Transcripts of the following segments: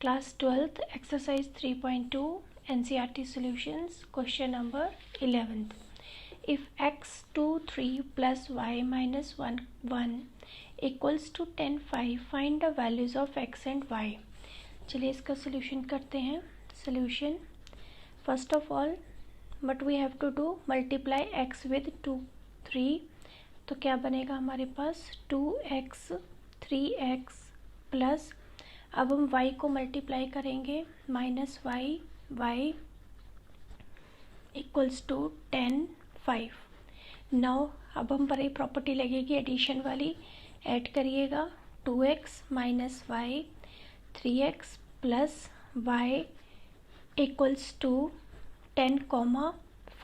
Class 12th exercise 3.2 NCERT solutions question number 11th. If x23 plus y minus 1 equals to 10 5, find the values of x and y. चलिए इसका solution करते हैं. Solution, first of all what we have to do, multiply x with 3. तो क्या बनेगा हमारे पास 2x 3x plus, अब हम y को मल्टीप्लाई करेंगे minus y equals to 10 5. Now अब हम पर एक प्रॉपर्टी लगेगी एडिशन वाली, ऐड करिएगा 2x minus y 3x plus y equals to 10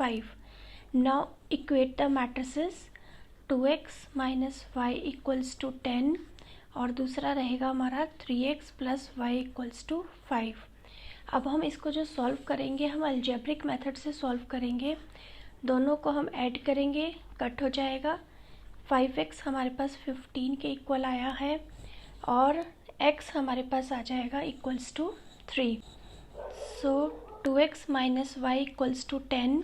5. Now equate the matrices, 2x minus y equals to 10 और दूसरा रहेगा हमारा 3x plus Y equals to 5. अब हम इसको जो सॉल्व करेंगे हम अलजेब्रिक मेथड से सॉल्व करेंगे. दोनों को हम ऐड करेंगे, कट हो जाएगा. 5x हमारे पास 15 के इक्वल आया है और x हमारे पास आ जाएगा equals to 3. So 2x minus y equals to 10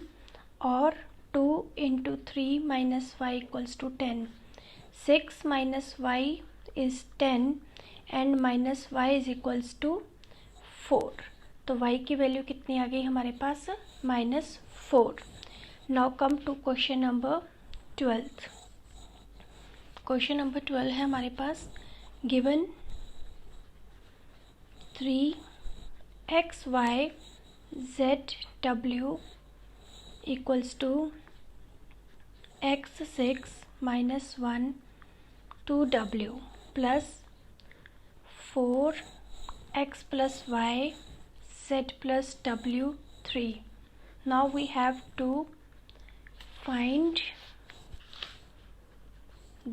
और 2 into 3 minus y equals to 10. 6 minus y is 10 and minus y is equals to 4. तो y की वैल्यू कितनी आ गई हमारे पास, -4. Now come to question number 12. Question number 12 है हमारे पास, given 3x y z w equals to x6 minus 1 2w plus 4x plus y z plus w 3. Now we have to find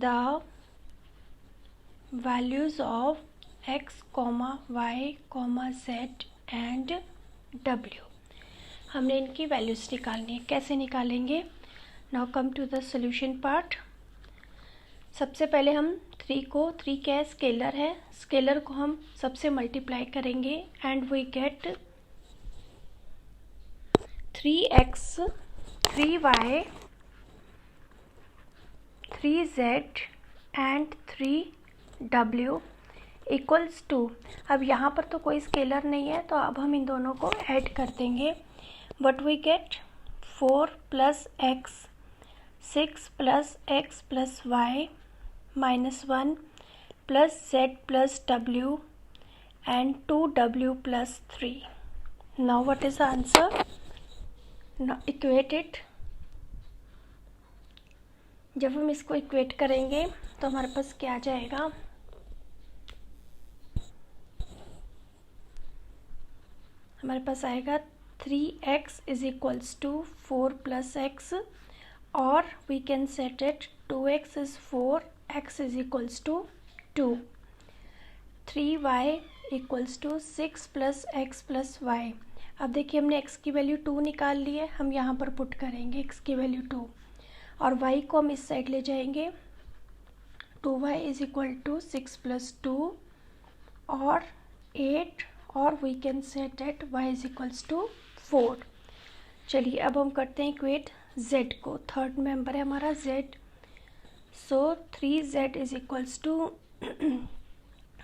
the values of x, y, z and w. हमने इनकी values निकालनी है. कैसे निकालेंगे? Now come to the solution part. सबसे पहले हम 3 क्या है, स्केलर है, स्केलर को हम सबसे मल्टीप्लाई करेंगे and we get 3x 3y 3z and 3w equals to, अब यहाँ पर तो कोई स्केलर नहीं है तो अब हम इन दोनों को ऐड कर देंगे. What we get 4 plus x 6 plus x plus y -1 plus z plus w and 2w plus 3. Now what is the answer? Now equate it. जब हम इसको इक्वेट करेंगे तो हमारे पास क्या आ जाएगा, हमारे पास आएगा 3x is equals to 4 plus x, और we can set it 2x is 4, x is equals to 2. 3y equals to 6 plus x plus y. अब देखिए हमने x की वैल्यू 2 निकाल ली है, हम यहाँ पर पुट करेंगे x की वैल्यू 2 और y को हम इस साइड ले जाएंगे. 2y is equal to 6 plus 2 और 8 और we can set that y is equals to 4. चलिए अब हम करते हैं इक्वेट z को. थर्ड मेंबर है हमारा z. So 3z is equals to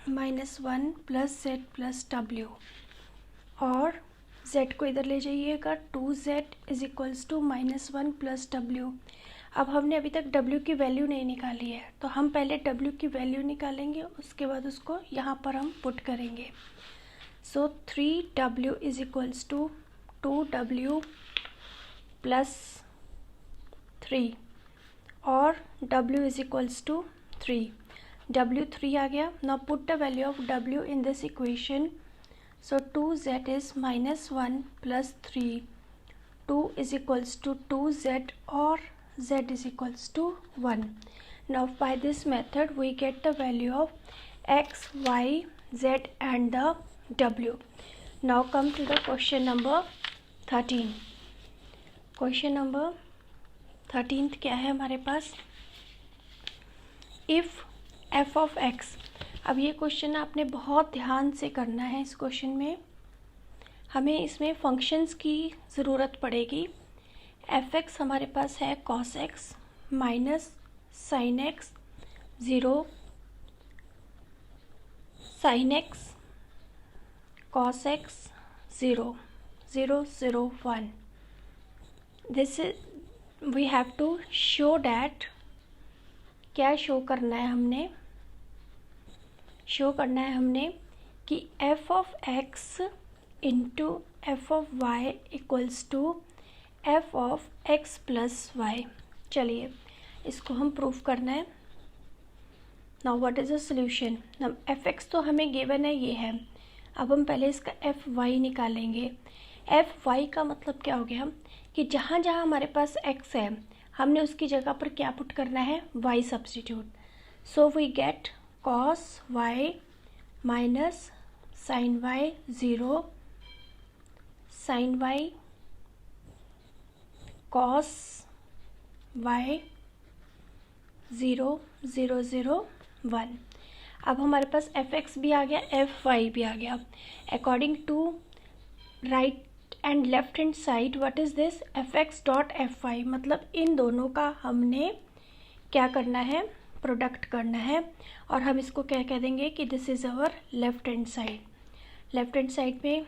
-1 plus z plus w और z को इधर ले जाइएगा. 2z is equals to -1 plus w. अब हमने अभी तक w की वैल्यू नहीं निकाली है तो हम पहले w की वैल्यू निकालेंगे, उसके बाद उसको यहाँ पर हम पुट करेंगे. So 3w is equals to 2w plus 3 और w is equals to 3. w 3 आ गया. Now put the value of w in this equation. So 2z is -1 plus 3. 2 is equals to 2z or z is equals to 1. Now by this method we get the value of x, y, z and the w. Now come to the question number 13. Question number 13 क्या है हमारे पास, if f of x, अब ये question आपने बहुत ध्यान से करना है। इस क्वेश्चन में हमें इसमें फंक्शंस की ज़रूरत पड़ेगी। एफ एक्स हमारे पास है cos x minus sine x 0, sine x cos x 0, 0, 0, 1. This is we have to show that, क्या शो करना है हमने, शो करना है हमने कि f of x into f of y equals to f of x plus y. चलिए इसको हम प्रूफ करना है। Now what is the solution. F x तो हमें गिवन है, ये है। अब हम पहले इसका एफ वाई निकालेंगे। एफ वाई का मतलब क्या हो गया कि जहाँ जहाँ हमारे पास एक्स है हमने उसकी जगह पर क्या पुट करना है, y substitute. So we get cos y minus sine y 0, sine y cos y 0, 0, 0, 1. अब हमारे पास एफ एक्स भी आ गया, एफ वाई भी आ गया। According to right and left hand side what is this, f x dot f y, मतलब इन दोनों का हमने क्या करना है, प्रोडक्ट करना है। और हम इसको क्या कह देंगे कि this is our left hand side. Left hand side पे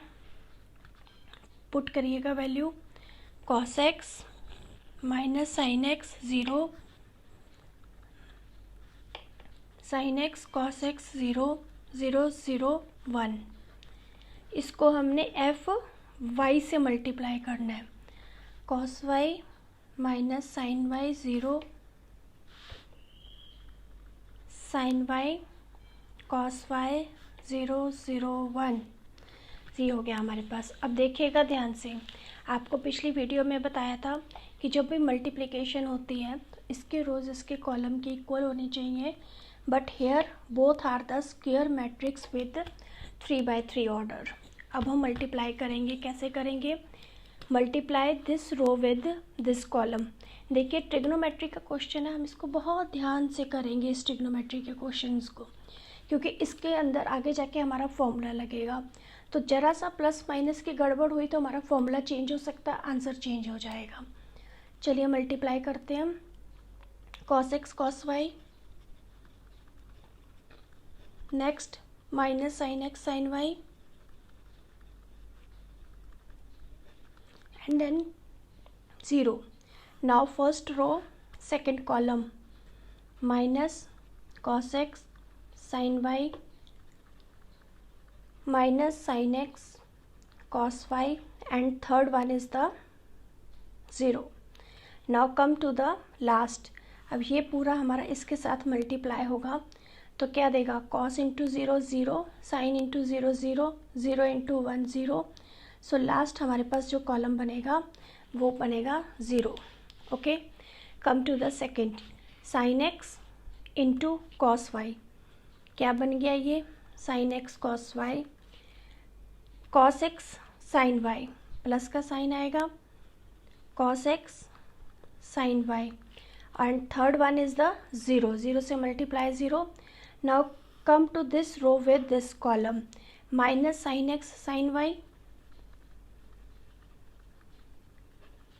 पुट करिएगा value cos x minus sine x 0, sine x cos x 0, 0, 0, 1. इसको हमने एफ वाई से मल्टीप्लाई करना है। Cos y minus sine y 0, sine y cos y 0, 0, 1. ये हो गया हमारे पास। अब देखिएगा ध्यान से, आपको पिछली वीडियो में बताया था कि जब भी मल्टीप्लिकेशन होती है तो इसके रोज इसके कॉलम के इक्वल होने चाहिए, but here both are the square matrix with 3/3 order. अब हम मल्टीप्लाई करेंगे, कैसे करेंगे, multiply this row with this column. देखिए ट्रिग्नोमेट्री का क्वेश्चन है, हम इसको बहुत ध्यान से करेंगे इस ट्रिग्नोमेट्री के क्वेश्चंस को, क्योंकि इसके अंदर आगे जाके हमारा फॉर्मूला लगेगा। तो जरा सा प्लस माइनस की गड़बड़ हुई तो हमारा फॉर्मूला चेंज हो सकता है, आंसर चेंज हो जाएगा। चलिए मल्टीप्लाई करते हैं हम। Cos x cos y, next minus sine x sine y, and then 0. Now first row second column minus cos x sin y minus sin x cos y, and third one is the 0. Now come to the last. अब ये पूरा हमारा इसके साथ multiply होगा तो क्या देगा, cos into 0 0, sine into 0 0, 0 into 1 0. So last हमारे पास जो कॉलम बनेगा वो बनेगा 0. Okay, come to the second, sine x into cos y, क्या बन गया ये, sine x cos y, cos x sine y, plus का साइन आएगा, cos x sine y, and third one is the 0, 0 से multiply 0. Now come to this row with this column, minus sine x sine y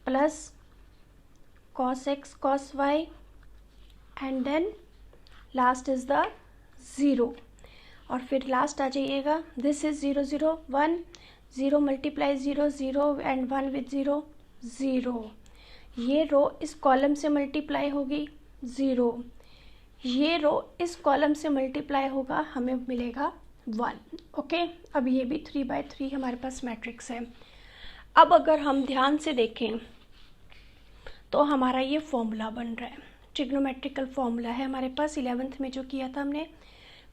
plus cos x cos y, and then last is the 0. और फिर last आ जाइएगा, this is 0 0 1, 0 multiply 0 0 and 1 with 0 0. ये रो इस column से multiply होगी 0, ये रो इस column से मल्टीप्लाई होगा, हमें मिलेगा 1. ओके, अब ये भी 3/3 हमारे पास मैट्रिक्स है। अब अगर हम ध्यान से देखें तो हमारा ये फॉर्मूला बन रहा है, ट्रिग्नोमेट्रिकल फॉर्मूला है हमारे पास 11th में जो किया था हमने,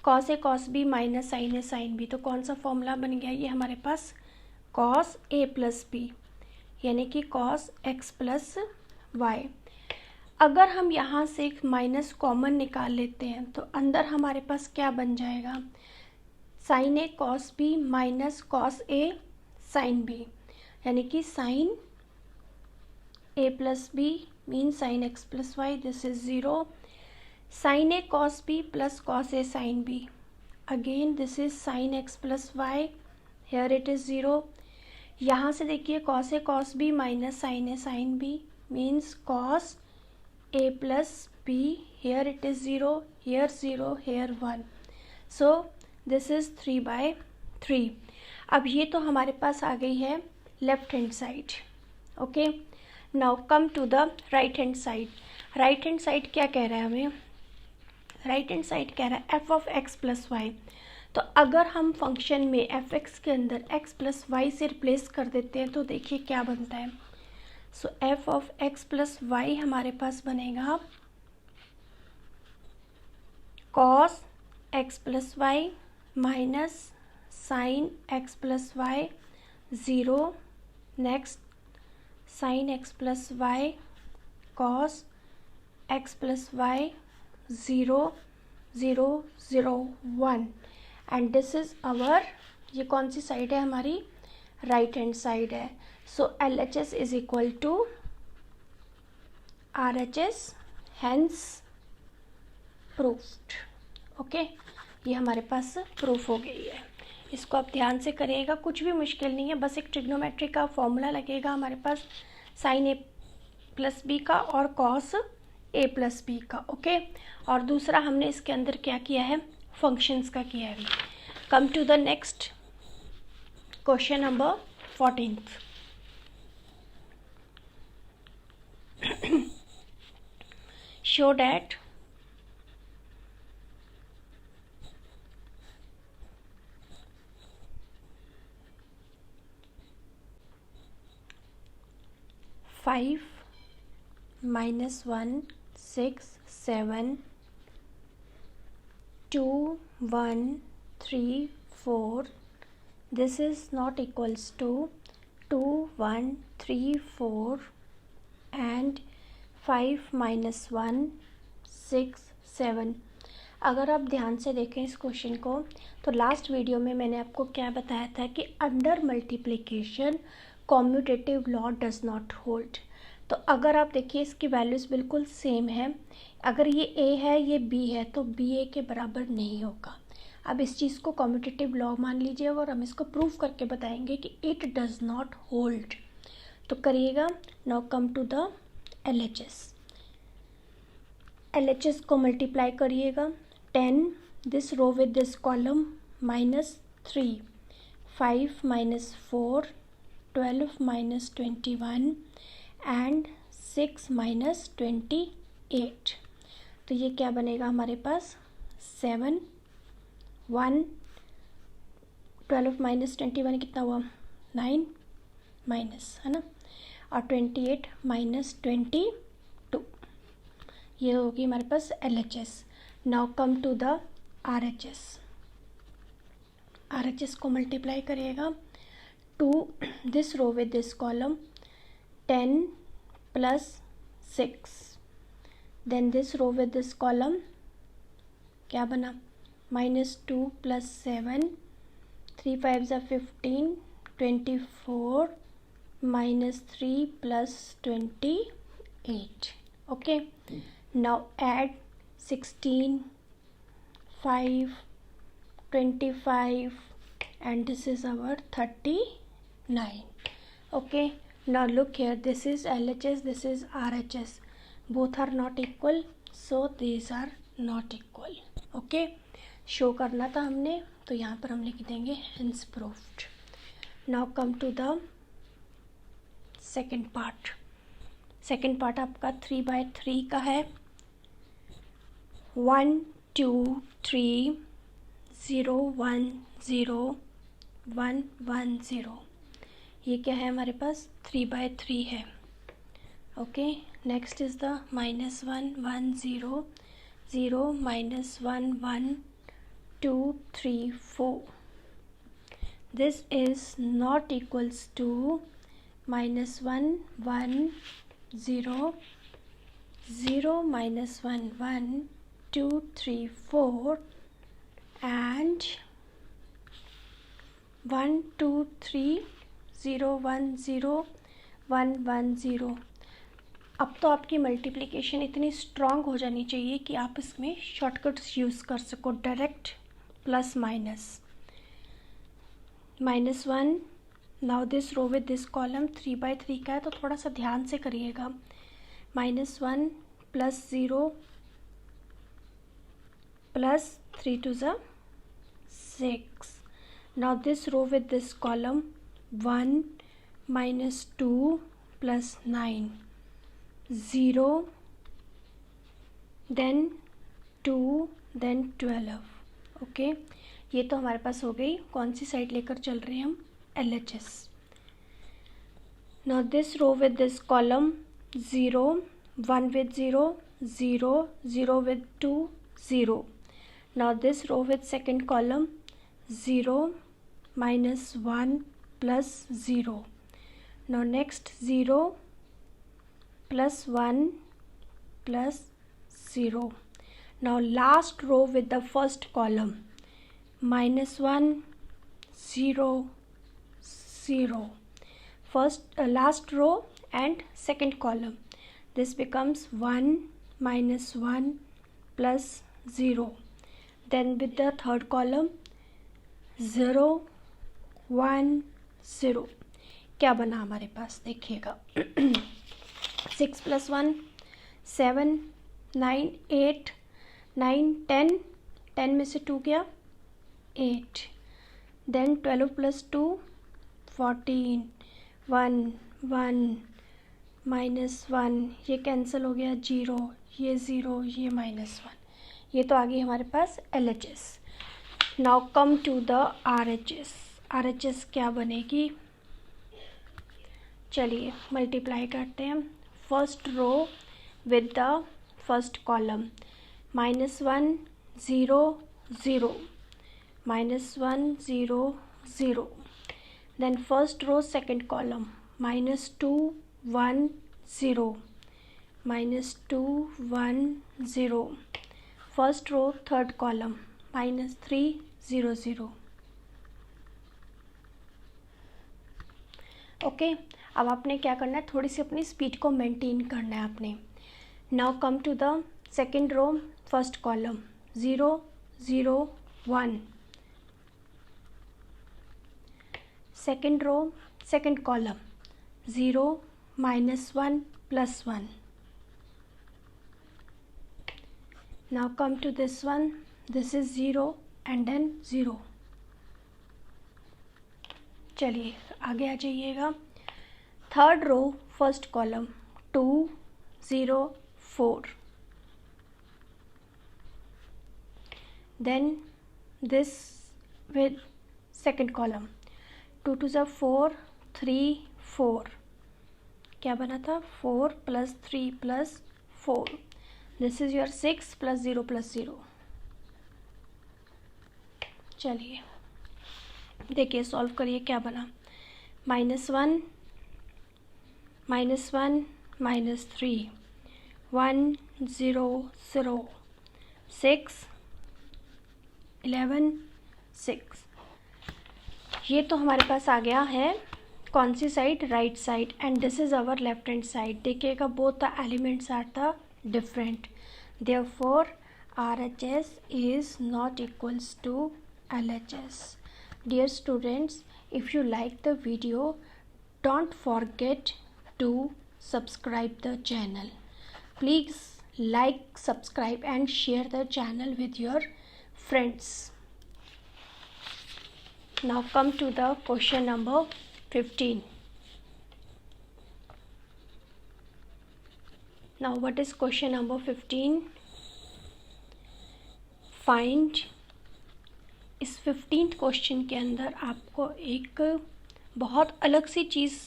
cos A cos b minus sign A sine B. तो कौन सा फॉर्मूला बन गया ये हमारे पास, कॉस ए प्लस बी, यानी कि कॉस एक्स प्लस वाई। अगर हम यहाँ से एक माइनस कॉमन निकाल लेते हैं तो अंदर हमारे पास क्या बन जाएगा, sign A cos b minus cos A sine B, यानी कि sign a plus b means sin x plus y, this is 0. Sin a cos b plus cos a sin b, again this is sine x plus y, here it is 0. यहाँ से देखिए cos है cos b minus sine है sine b, means cos a plus b, here it is 0, here 0, here 1. So this is 3/3. अब ये तो हमारे पास आ गई है left hand side. Okay, now come to the right hand side. Right hand side क्या कह रहा है हमें? राइट हैंड साइड कह रहा है F of x plus Y. तो अगर हम फंक्शन में एफ एक्स के अंदर एक्स प्लस वाई से रिप्लेस कर देते हैं तो देखिए क्या बनता है. So F of x plus Y हमारे पास बनेगा cos X plus Y minus sine x plus Y 0. Next sine x plus Y cos X plus Y 0, 0, 0, 1. And this is our, ये कौन सी साइड है हमारी? राइट हैंड साइड है. So L H S is equal to R H S, hence proved. Okay, ये हमारे पास proof हो गई है. इसको आप ध्यान से करिएगा, कुछ भी मुश्किल नहीं है, बस एक ट्रिग्नोमेट्री का फॉर्मूला लगेगा हमारे पास साइन ए प्लस बी का और कॉस ए प्लस बी का. ओके, और दूसरा हमने इसके अंदर क्या किया है? फंक्शंस का किया है. Come to the next question number 14. show that five minus 1 6 7 2 1 3 4 this is not equals to 2 1 3 4 and 5 minus 1 6 7. अगर आप ध्यान से देखें इस क्वेश्चन को तो लास्ट वीडियो में मैंने आपको क्या बताया था कि under multiplication commutative law does not hold. तो अगर आप देखिए इसकी वैल्यूज़ बिल्कुल सेम है, अगर ये a है ये b है तो b a के बराबर नहीं होगा. अब इस चीज़ को कॉम्यूटेटिव लॉ मान लीजिए और हम इसको प्रूव करके बताएंगे कि इट डज नॉट होल्ड. तो करिएगा. Now come to the LHS. LHS को मल्टीप्लाई करिएगा. 10 this row with this column -3, 5 minus 4, 12 minus 21 and 6 minus 28. तो ये क्या बनेगा हमारे पास? 7 1 12 minus 21 कितना हुआ? 9 माइनस, है ना, और 28 minus 22. ये होगी हमारे पास LHS. Now come to the RHS. RHS को मल्टीप्लाई करिएगा. 2 this row with this column 10 plus 6, then this row with this column क्या बना? -2 plus 7, 3 5s are 15, 24 minus 3 plus 28. Okay, now add 16, 5, 25 and this is our 39. Okay, now look here, this is LHS, this is RHS. Both are not equal, so these are not equal. Okay, show करना था हमने तो यहाँ पर हम लिख देंगे hence proved. Now come to the second part. Second part आपका 3/3 का है. 1 2 3 0 1 0 1 1 0. ये क्या है हमारे पास? 3/3 है. Okay, next is the -1 1 0 0 -1 1 2 3 4. This is not equals to -1 1 0 0 -1 1 2 3 4 and 1 2 3 0 1 0 1 1 0. अब तो आपकी मल्टीप्लिकेशन इतनी स्ट्रांग हो जानी चाहिए कि आप इसमें शॉर्टकट्स यूज़ कर सको, direct plus minus 1. Now this row with this column 3/3 का है तो थोड़ा सा ध्यान से करिएगा. -1 + 0 + 3 to the 6. Now this row with this column 1 - 2 + 9 0 then 2 then 12. Okay, ये तो हमारे पास हो गई. कौन सी साइड लेकर चल रहे हैं हम? LHS. Now this row with this column 0 1 with 0 0 0 with 2 0. Now this row with second column 0 -1 + 0. Now next 0 + 1 + 0. Now last row with the first column -1 0 0. Last row and second column. This becomes 1 -1 + 0. Then with the third column 0 1 0. क्या बना हमारे पास? देखिएगा. 6 + 1 7 9 8 9 10. 10 में से 2 गया 8. Then 12 + 2 14. 1 1 -1. ये cancel हो गया 0. ये 0 ये -1. ये तो आ गई हमारे पास LHS. Now come to the RHS. RHS क्या बनेगी? चलिए मल्टीप्लाई करते हैं. First row with the first column -1 0 0 -1 0 0. Then first row second column -2 1 0 -2 1 0. First row third column -3 0 0. Okay, अब आपने क्या करना है? थोड़ी सी अपनी स्पीड को मेंटेन करना है आपने. Now come to the second row first column 0 0 1. Second row second column 0 -1 + 1. Now come to this one. This is 0 and then 0. चलिए आगे आ जाइएगा. Third row first column 2 0 4. Then this with second column 2 to the 4 3 4. क्या बना था? 4 + 3 + 4. This is your 6 + 0 + 0. चलिए देखिए solve करिए क्या बना. -1 -1 -3 1 0 0 6 11 6. ये तो हमारे पास आ गया है कौन सी side? Right side. And this is our left hand side. देखिएगा both the elements are the different. Therefore RHS is not equals to LHS. Dear students, if you like the video, don't forget to subscribe the channel. Please like, subscribe and share the channel with your friends. Now come to the question number 15. Now what is question number 15? Find. इस 15th question के अंदर आपको एक बहुत अलग सी चीज़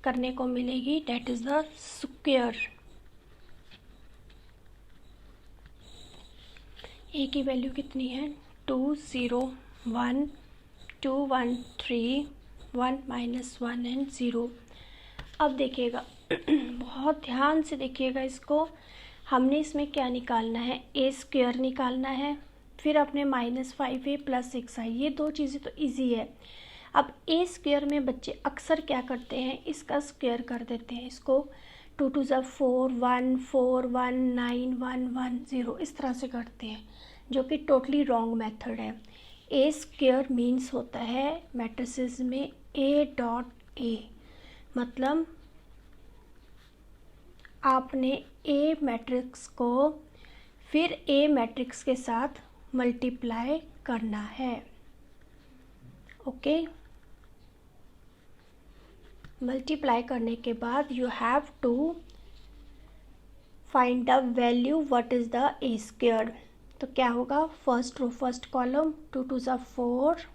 करने को मिलेगी. That is the square. A की वैल्यू कितनी है? 2 0 1 2 1 3 1 -1 एंड 0. अब देखिएगा बहुत ध्यान से देखिएगा इसको. हमने इसमें क्या निकालना है? A² निकालना है. फिर अपने -5A + 6I. ये दो चीज़ें तो इजी है. अब A² में बच्चे अक्सर क्या करते हैं? इसका स्क्वायर कर देते हैं. इसको 2 to the 4 1 4 1 9 1 1 0 इस तरह से करते हैं. जो कि टोटली रॉन्ग मेथड है। ए स्क्वायर मीन्स होता है मैट्रिसेस में ए डॉट ए, मतलब आपने ए मैट्रिक्स को फिर ए मैट्रिक्स के साथ मल्टीप्लाई करना है। ओके, मल्टीप्लाई करने के बाद you have to find the value what is the a square. तो क्या होगा, फर्स्ट रो फर्स्ट कॉलम, 2 2 ज़ा 4।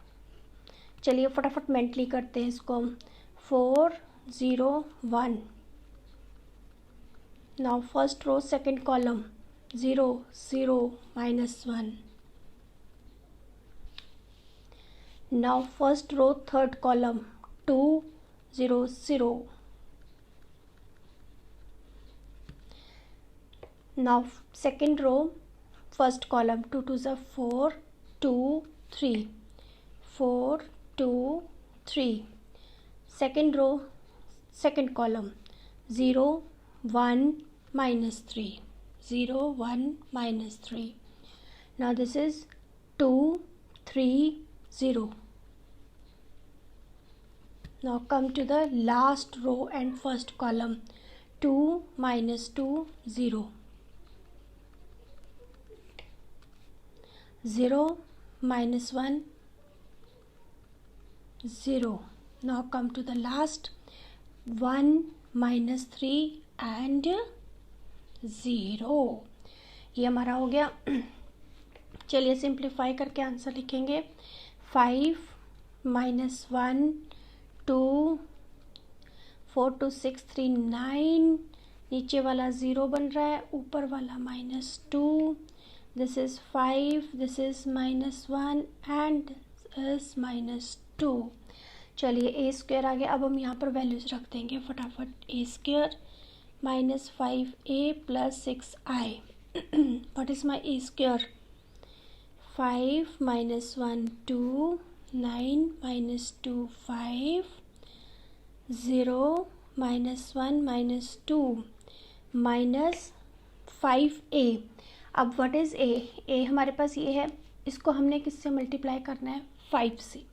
चलिए फटाफट मेंटली करते हैं इसको, 4 0 1। Now first row second column, 0 0 -1। Now first row third column, 2 0 0। Now second row first column, 2 2 ज़ा 4 2 3 4 2 3। Second row second column, 0 1 -3 0 1 -3। Now this is 2 3 0। Now come to the last row and first column, 2 -2 0 0 -1 0। Now come to the last, 1 -3 and 0। ये हमारा हो गया। चलिए simplify करके answer लिखेंगे, 5 -1 2 4 2 6 3 9। नीचे वाला 0 बन रहा है, ऊपर वाला -2। This is 5, this is -1 and is -2। चलिए ए स्क्वायर आ गया। अब हम यहाँ पर वैल्यूज रख देंगे फटाफट। A square -5a + 6i। What is my A square, 5 -1 2 9 -2 5 0 -1 -2 -5a। अब व्हाट इज ए, ए हमारे पास ये है, इसको हमने किससे मल्टीप्लाई करना है, 5 से।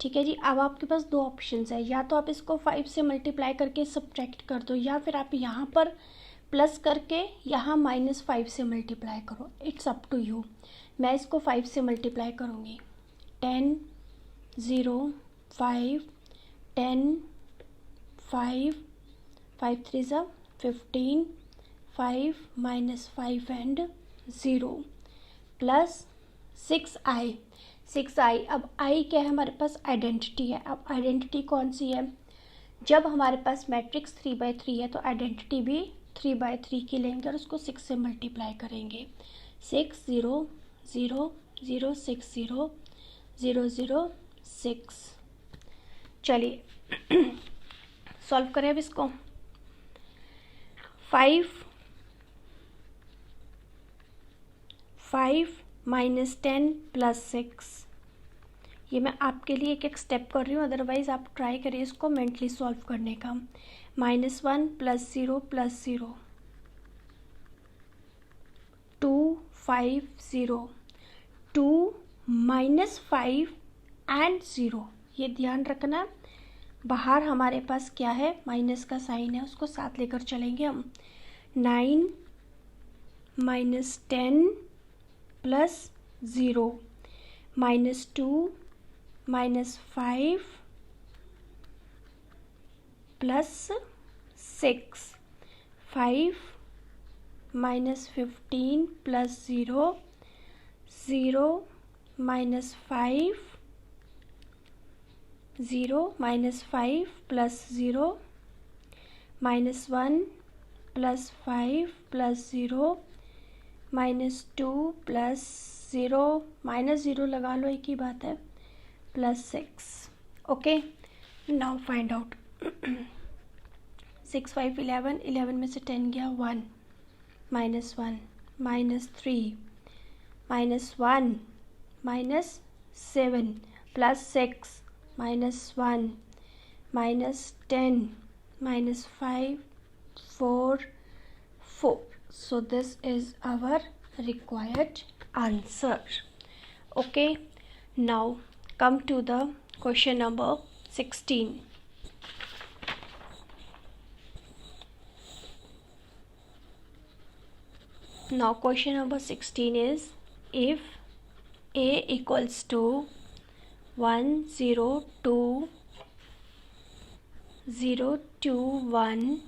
ठीक है जी। अब आपके पास दो ऑप्शंस है, या तो आप इसको 5 से मल्टीप्लाई करके सब्ट्रैक्ट कर दो, या फिर आप यहाँ पर प्लस करके यहाँ -5 से मल्टीप्लाई करो। It's up to you. मैं इसको 5 से मल्टीप्लाई करूँगी, 10 0 5 10 5 5 3 ज़ा 15 5 -5 एंड 0 प्लस 6i 6i। अब i क्या है हमारे पास, आइडेंटिटी है। अब आइडेंटिटी कौन सी है, जब हमारे पास मैट्रिक्स 3/3 है तो आइडेंटिटी भी 3/3 की लेंगे और उसको 6 से मल्टीप्लाई करेंगे। 6 0 0 0 6 0 0 0 6। चलिए सॉल्व करें अब इसको। 5 -10 + 6। ये मैं आपके लिए एक एक स्टेप कर रही हूँ, अदरवाइज आप ट्राई करिए इसको मेंटली सॉल्व करने का। -1 + 0 + 0 2 5 0 2 -5 एंड 0। ये ध्यान रखना, बाहर हमारे पास क्या है, माइनस का साइन है, उसको साथ लेकर चलेंगे हम। 9 -10 + 0 -2 -5 + 6 5 -15 + 0 0 -5 0 -5 + 0 -1 + 5 + 0 -2 + 0 -0 लगा लो, एक ही बात है, +6। Okay, now find out. 6 5 11, 11 में से 10 गया, 1 -1 -3 -1 -7 +6 -1 -10 -5 4 4। So this is our required answer. Okay, now come to the question number 16. Now question number 16 is, if a equals to 102 021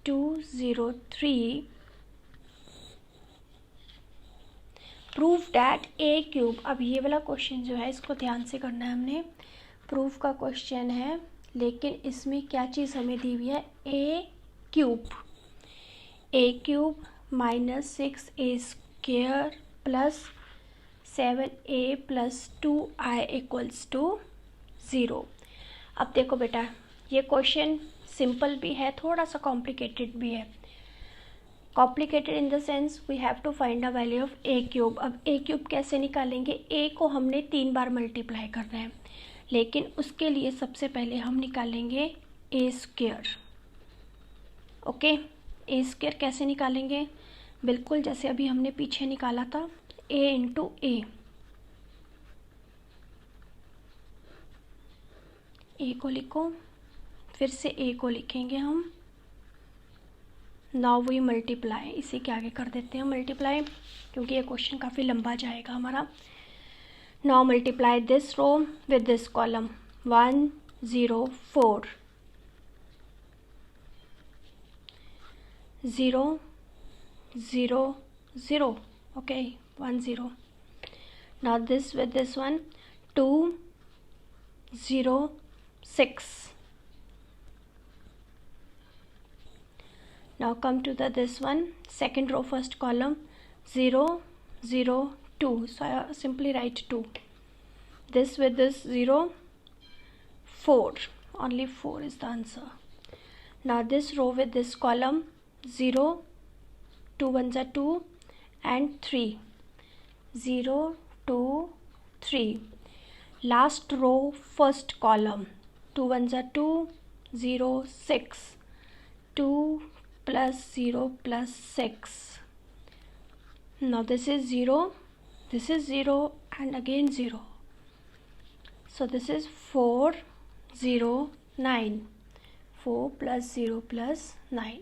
203, proof that A cube. अब ये वाला क्वेश्चन जो है इसको ध्यान से करना है हमने, प्रूफ का क्वेश्चन है, लेकिन इसमें क्या चीज़ हमें दी हुई है, A cube minus 6a² plus 7a plus 2i equals to 0। अब देखो बेटा, ये क्वेश्चन सिंपल भी है, थोड़ा सा कॉम्प्लिकेटेड भी है। Complicated in the sense we have to find the value of a cube. अब ए क्यूब कैसे निकालेंगे, ए को हमने 3 बार मल्टीप्लाई करना है, लेकिन उसके लिए सबसे पहले हम निकालेंगे ए स्क्वायर। ओके, ए स्क्वायर कैसे निकालेंगे, बिल्कुल जैसे अभी हमने पीछे निकाला था, ए इंटू ए को लिखो, फिर से ए को लिखेंगे हम, नाउ वी मल्टीप्लाई, इसी के आगे कर देते हैं मल्टीप्लाई, क्योंकि ये क्वेश्चन काफ़ी लंबा जाएगा हमारा। Now multiply this row with this column, 104 0 0 0, okay, 10. Now this with this one, 2 0 6. Now come to this one, second row first column, 0 0 2, so I simply write 2. This with this 0 4, only 4 is the answer. Now this row with this column, 0 2 1s are 2 and 3, 0 2 3. Last row first column, 2 1s are 2, 0 6, 2 plus 0 plus 6. Now this is 0 and again 0, so this is 4 0 9, 4 plus 0 plus 9.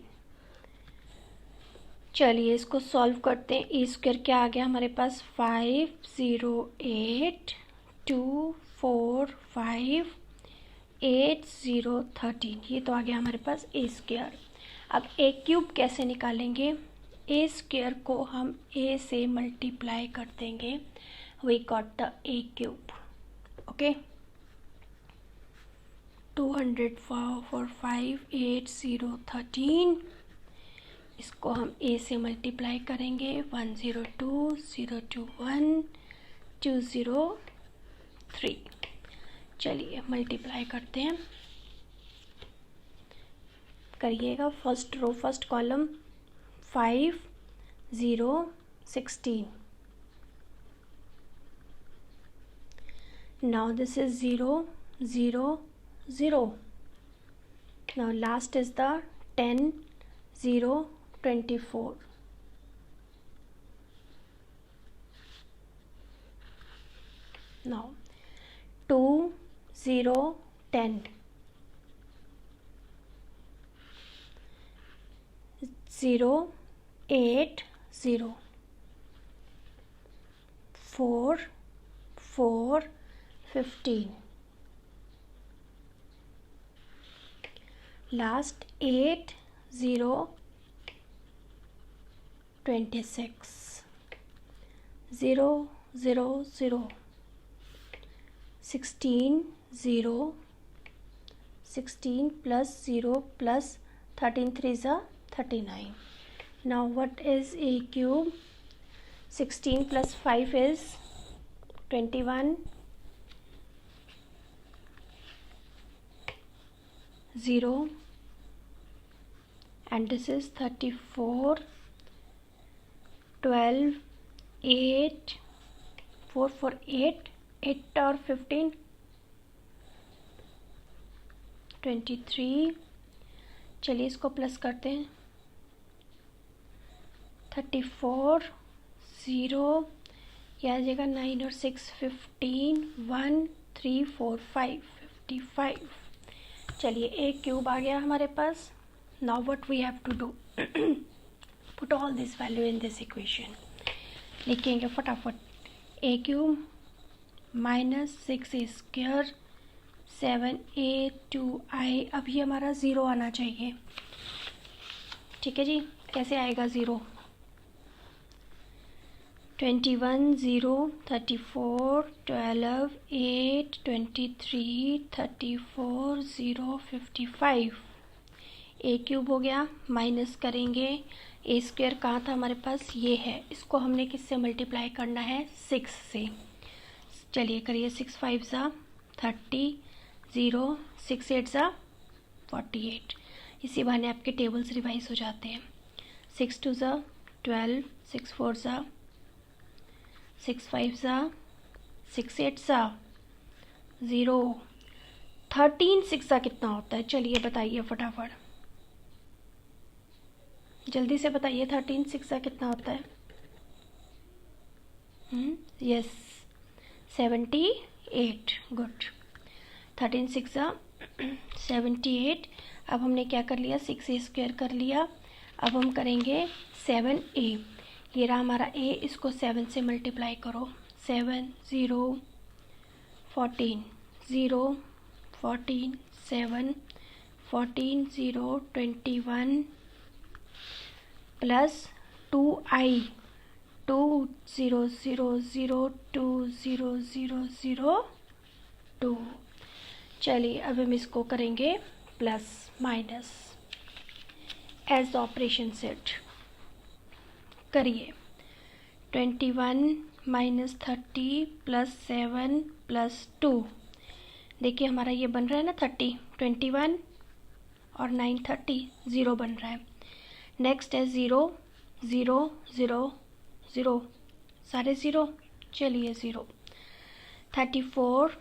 चलिए इसको solve करते हैं। ए square क्या आ गया हमारे पास, 508 2 4 5 8 0 13, ये तो आ गया हमारे पास ए स्क्वायर। अब ए क्यूब कैसे निकालेंगे, ए स्क्वायर को हम ए से मल्टीप्लाई कर देंगे, we got the a cube. Okay, 204 5 8 0 13, इसको हम ए से मल्टीप्लाई करेंगे, 102 021 203। चलिए मल्टीप्लाई करते हैं, करिएगा। First row first column, 5 0 16, now this is 0 0 0, now last is the 10 0 24, now 2 0 10, 0 8 0, 4 4 15, last 8 0 26, 0 0 0, 16 0, 16 plus 0 plus 13 3s are 39. Now what is a cube, 16 plus 5 is 21, 0 and this is 34, 12 8 4 4 8 8 और 15 23। चलिए इसको प्लस करते हैं, 34 0 यह आ जाएगा 9 और 6 15, 1 3 4 5 55। चलिए ए क्यूब आ गया हमारे पास। Now what we have to do, put all this value in this equation. लिखेंगे फटाफट, ए क्यूब माइनस 6a², 7a2i। अब ये हमारा 0 आना चाहिए। ठीक है जी, कैसे आएगा 0? 21 0 34 12 8 23 34 0 55। ए क्यूब हो गया, माइनस करेंगे ए स्क्वायर कहाँ था हमारे पास, ये है। इसको हमने किससे मल्टीप्लाई करना है, 6 से। चलिए करिए, 6 5 ज़ा 30, 0 6 8 ज़ा 48। इसी बहाने आपके टेबल्स रिवाइज हो जाते हैं। 6 2 ज़ा 12, 6 4 ज़ा 6 5 ज़ा 6 8 ज़ा 0, 13 6 ज़ा कितना होता है? चलिए बताइए फटाफट, जल्दी से बताइए, 13 6 ज़ा कितना होता है? यस 78। गुड, 13 6 ज़ा 78। अब हमने क्या कर लिया, 6a² कर लिया। अब हम करेंगे 7a। ये रहा हमारा a, इसको 7 से मल्टीप्लाई करो। 7 0 14 0 14 7 14 0 21 प्लस 2i 2 0 0 0 2 0 0 0 2। चलिए अब हम इसको करेंगे plus minus as operation set. करिए, 21 माइनस 30 प्लस 7 प्लस 2। देखिए हमारा ये बन रहा है ना 30, 21 और 9 30, 0 बन रहा है। नेक्स्ट है 0 0 0 0, सारे 0। चलिए 0। 34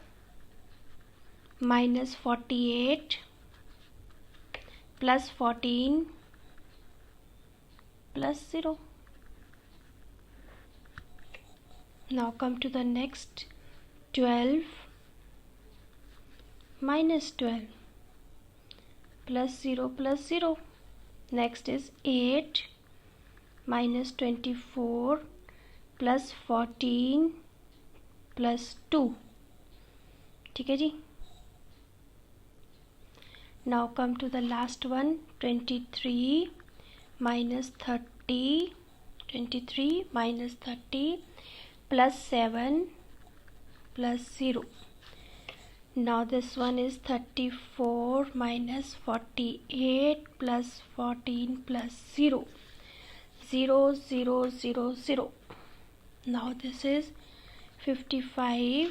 minus 48 plus 14 plus 0। Now come to the next, 12 minus 12 plus 0 plus 0. Next is 8 minus 24 plus 14 plus 2। ठीक है जी। Now come to the last one, 23 minus 30, 23 minus 30 plus 7 plus 0. Now this one is 34 minus 48 plus 14 plus 0, 0 0 0 0. Now this is 55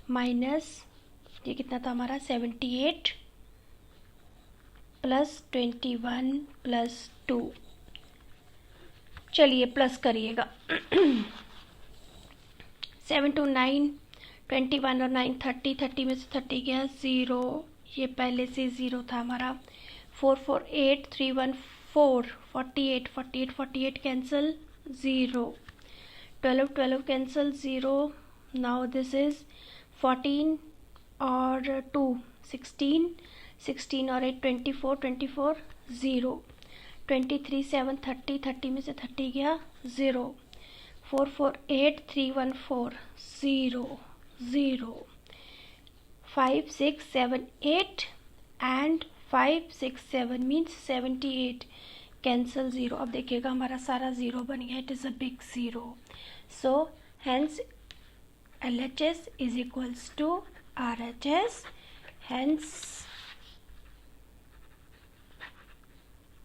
minus, ये कितना था हमारा, 78 plus 21 plus 2। चलिए plus करिएगा। 7 2 9, 21 और 9 30, 30 में से 30 गया 0, ये पहले से 0 था हमारा। 4 4 8 3 1 4, 48 48 48 cancel 0, 12 12 cancel 0। Now this is 14 और 2 16, 16 और 8 24 24 0, 23 7 30, 30 में से 30 गया 0, 4 4 8 3 1 4 0 0, 5 6 7 8 and 5 6 7 means 78 कैंसल 0। अब देखिएगा हमारा सारा 0 बन गया, it is a big 0। So hence LHS is equals to RHS, hence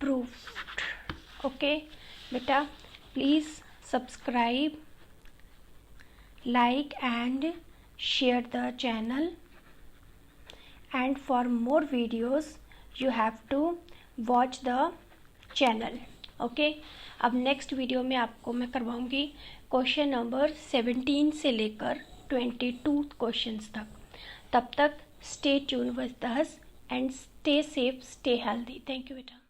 proved। okay beta, please subscribe, like and share the channel, and for more videos you have to watch the channel। okay, अब next video में आपको मैं करवाऊंगी question number 17 से लेकर 22 questions तक। तब तक stay tuned with us and stay safe, stay healthy। thank you बेटा।